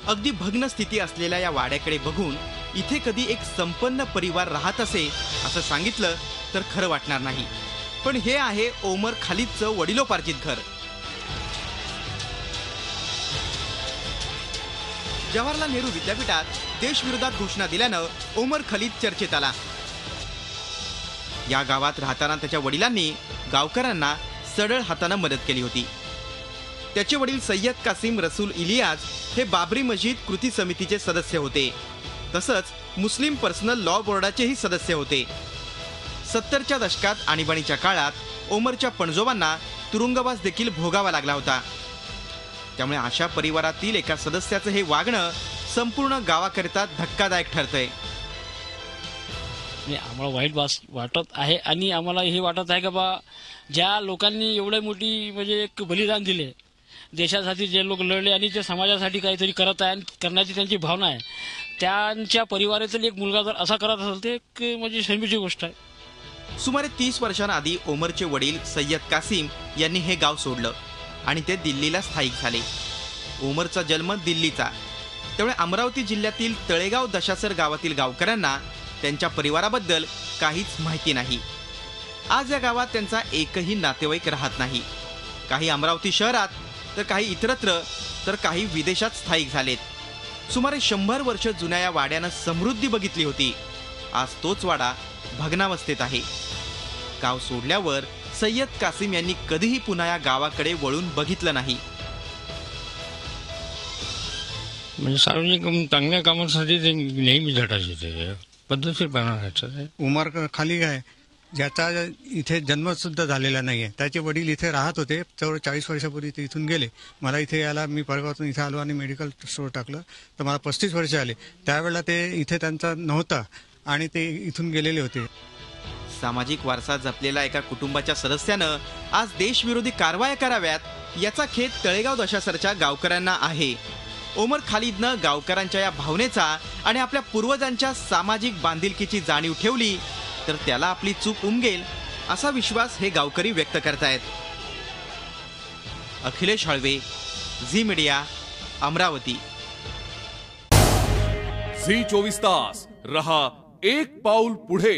अगदी भग्न स्थिती असलेल्या या वाड्याकडे बघून इथे कधी एक संपन्न परिवार राहत असे असं सांगितलं तर खरं वाटणार नाही. पण हे आहे ओमर खालिदचं वडिलोपार्जित घर. जवाहरलाल नेहरू विद्यापीठात देशविरोधात घोषणा दिल्यानं ओमर खालिद चर्चेत आला. या गावात राहताना त्याच्या वडिलांनी गावकऱ्यांना सडळ हाताने मदत केली होती. त्याचे वडील सय्यद कासिम रसूल इलियास हे बाबरी मस्जिद कृती समितीचे सदस्य होते. तसंच मुस्लिम पर्सनल लॉ बोर्डाचेही सदस्य होते. 70च्या दशकात आणीबाणीच्या काळात ओमरच्या पणजोबांना तुरुंगवास देखील भोगावा लागला होता. त्यामुळे अशा परिवारातील एका सदस्याचं हे वागणं संपूर्ण गावाकरिता धक्कादायक ठरतंय. आम्हाला वाईट वाटत आहे आणि आम्हाला हे वाटत आहे की बा ज्या लोकांनी एवढी मोठी म्हणजे एक बलिदान दिले, देशासाठी जे लोक लढले आणि जे समाजासाठी काहीतरी करत आहे आणि करण्याची त्यांची भावना आहे, त्यांच्या परिवारातील एक मुलगा जर असा करत असेल ते एक म्हणजे शर्मेची गोष्ट आहे. सुमारे 30 वर्षांआधी ओमरचे वडील सय्यद कासिम यांनी हे गाव सोडलं आणि ते दिल्लीला स्थायिक झाले. ओमरचा जन्म दिल्लीचा, त्यामुळे अमरावती जिल्ह्यातील तळेगाव दशासर गावातील गावकऱ्यांना त्यांच्या परिवाराबद्दल काहीच माहिती नाही. आज या गावात त्यांचा एकही नातेवाईक राहत नाही. काही अमरावती शहरात तर काही इतरत्र तर काही विदेशात स्थायिक झालेत. सुमारे 100 वर्ष जुन्या या वाड्यानं समृद्धी बघितली होती. आज तोच वाडा भग्नावस्थेत आहे. गाव सोडल्यावर सय्यद कासिम यांनी कधीही पुन्हा या गावाकडे वळून बघितलं नाही. म्हणजे सार्वजनिक चांगल्या कामांसाठी ते नेहमी झटायचे, ते पद्धतशीरपणा राहायचं. उमर खालिद आहे, ज्याचा इथे जन्म सुद्धा झालेला नाहीये. त्याचे वडील इथे राहत होते. जवळ 40 वर्षापूर्वी ते इथून गेले. मला इथे यायला, मी परगावातून इथे आलो आणि मेडिकल स्टोअर टाकलं तर मला 35 वर्ष आले. त्यावेळेला ते इथे त्यांचा नव्हता आणि ते इथून गेलेले होते. सामाजिक वारसा जपलेल्या एका कुटुंबाच्या सदस्यानं आज देशविरोधी कारवाया कराव्यात याचा खेद तळेगाव दशासरच्या गावकऱ्यांना आहे. ओमर खालिदनं गावकऱ्यांच्या या भावनेचा आणि आपल्या पूर्वजांच्या सामाजिक बांधिलकीची जाणीव ठेवली तर त्याला आपली चूक उमगेल असा विश्वास हे गावकरी व्यक्त करतायत. अखिलेश हळवे, झी मीडिया, अमरावती. झी 24 तास रहा एक पाऊल पुढे.